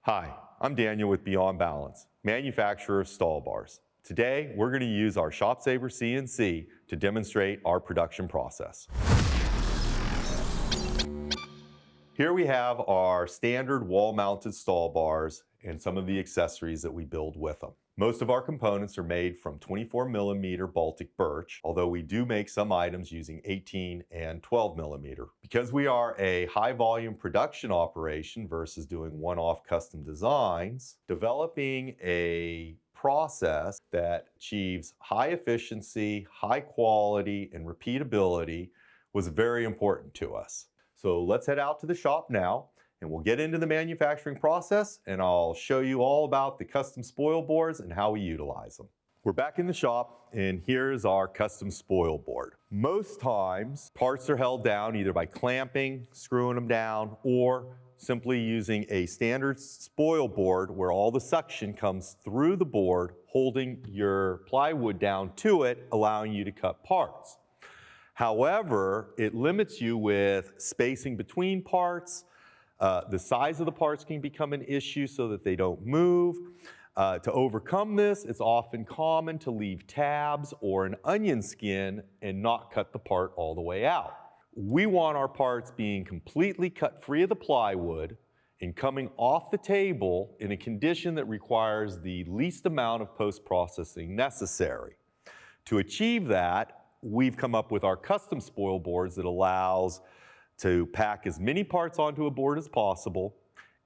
Hi, I'm Daniel with Beyond Balance, manufacturer of stall bars. Today, we're going to use our ShopSabre CNC to demonstrate our production process. Here we have our standard wall-mounted stall bars and some of the accessories that we build with them. Most of our components are made from 24mm Baltic birch, although we do make some items using 18 and 12mm. Because we are a high volume production operation versus doing one-off custom designs, developing a process that achieves high efficiency, high quality, and repeatability was very important to us. So let's head out to the shop now and we'll get into the manufacturing process and I'll show you all about the custom spoil boards and how we utilize them. We're back in the shop and here's our custom spoil board. Most times parts are held down either by clamping, screwing them down, or simply using a standard spoil board where all the suction comes through the board, holding your plywood down to it, allowing you to cut parts. However, it limits you with spacing between parts. The size of the parts can become an issue so that they don't move. To overcome this, it's often common to leave tabs or an onion skin and not cut the part all the way out. We want our parts being completely cut free of the plywood and coming off the table in a condition that requires the least amount of post-processing necessary. To achieve that, we've come up with our custom spoil boards that allows to pack as many parts onto a board as possible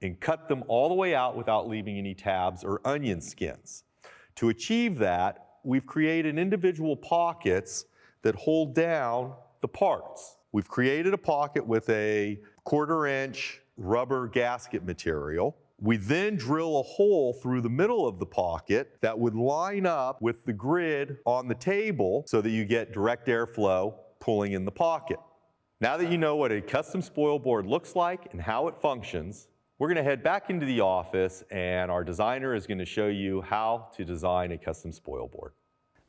and cut them all the way out without leaving any tabs or onion skins. To achieve that, we've created individual pockets that hold down the parts. We've created a pocket with a 1/4-inch rubber gasket material. We then drill a hole through the middle of the pocket that would line up with the grid on the table so that you get direct airflow pulling in the pocket. Now that you know what a custom spoil board looks like and how it functions, we're going to head back into the office and our designer is going to show you how to design a custom spoil board.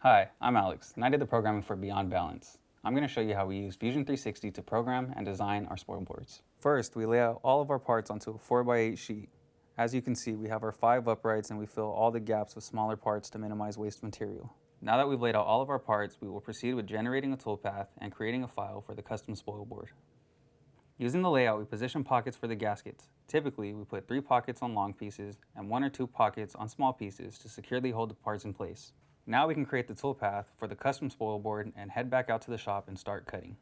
Hi, I'm Alex and I did the programming for Beyond Balance. I'm going to show you how we use Fusion 360 to program and design our spoil boards. First, we lay out all of our parts onto a 4x8 sheet. As you can see, we have our 5 uprights and we fill all the gaps with smaller parts to minimize waste material. Now that we've laid out all of our parts, we will proceed with generating a toolpath and creating a file for the custom spoil board. Using the layout, we position pockets for the gaskets. Typically, we put 3 pockets on long pieces and 1 or 2 pockets on small pieces to securely hold the parts in place. Now we can create the toolpath for the custom spoil board and head back out to the shop and start cutting.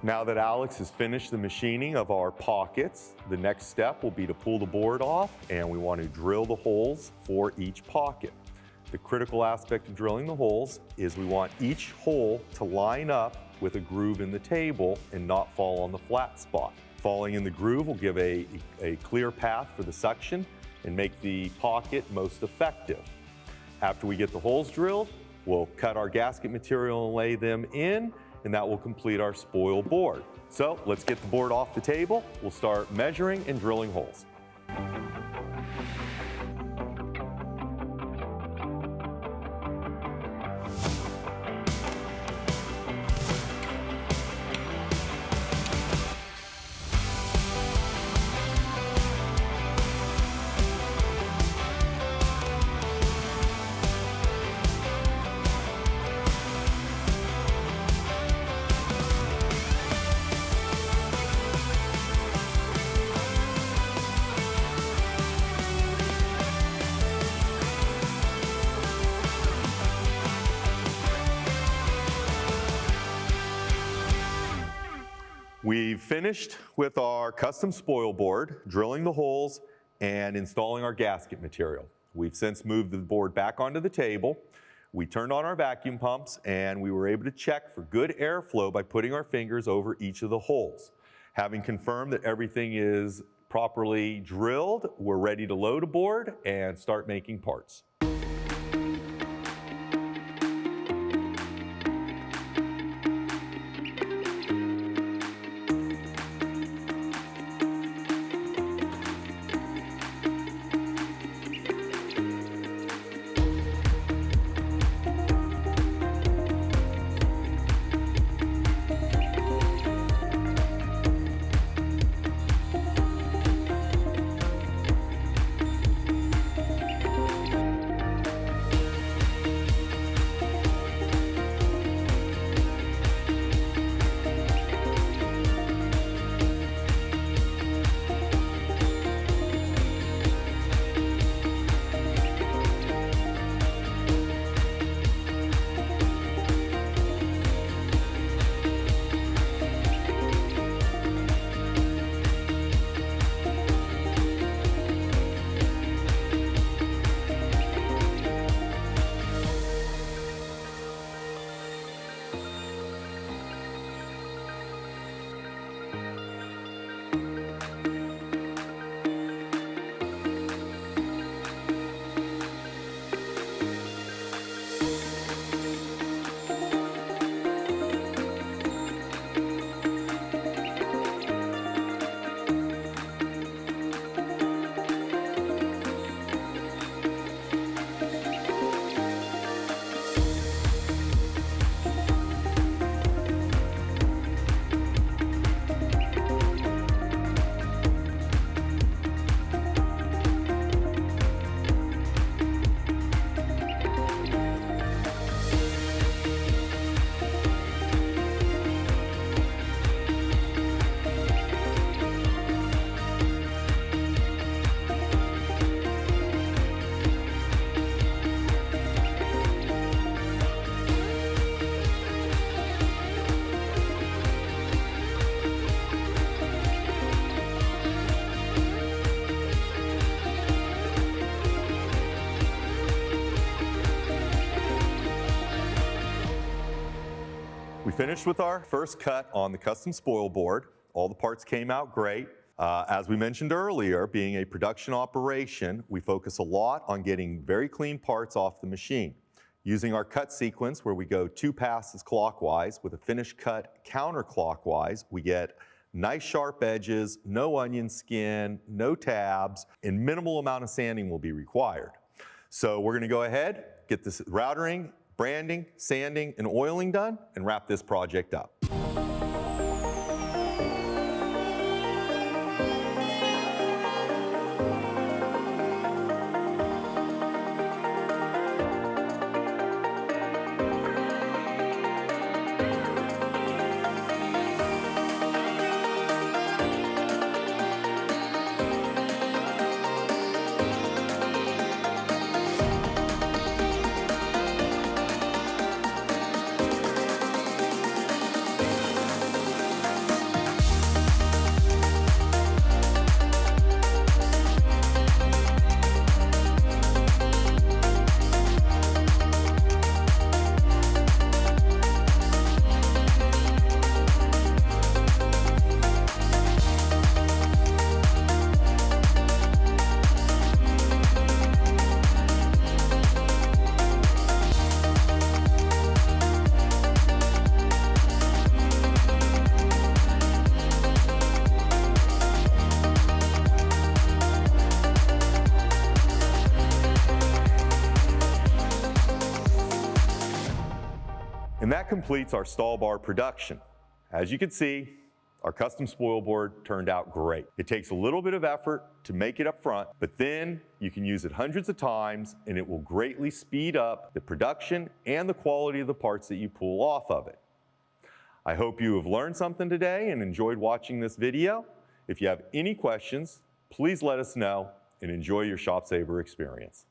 Now that Alex has finished the machining of our pockets, the next step will be to pull the board off and we want to drill the holes for each pocket. The critical aspect of drilling the holes is we want each hole to line up with a groove in the table and not fall on the flat spot. Falling in the groove will give a clear path for the suction and make the pocket most effective. After we get the holes drilled, we'll cut our gasket material and lay them in, and that will complete our spoil board. So let's get the board off the table. We'll start measuring and drilling holes. We've finished with our custom spoil board, drilling the holes and installing our gasket material. We've since moved the board back onto the table. We turned on our vacuum pumps and we were able to check for good airflow by putting our fingers over each of the holes. Having confirmed that everything is properly drilled, we're ready to load a board and start making parts. We finished with our first cut on the custom spoil board. All the parts came out great. As we mentioned earlier, being a production operation, we focus a lot on getting very clean parts off the machine. Using our cut sequence where we go 2 passes clockwise with a finish cut counterclockwise, we get nice sharp edges, no onion skin, no tabs, and minimal amount of sanding will be required. So we're going to go ahead, get this routering, branding, sanding, and oiling done, and wrap this project up. And that completes our stall bar production. As you can see, our custom spoil board turned out great. It takes a little bit of effort to make it up front, but then you can use it hundreds of times and it will greatly speed up the production and the quality of the parts that you pull off of it. I hope you have learned something today and enjoyed watching this video. If you have any questions, please let us know and enjoy your ShopSabre experience.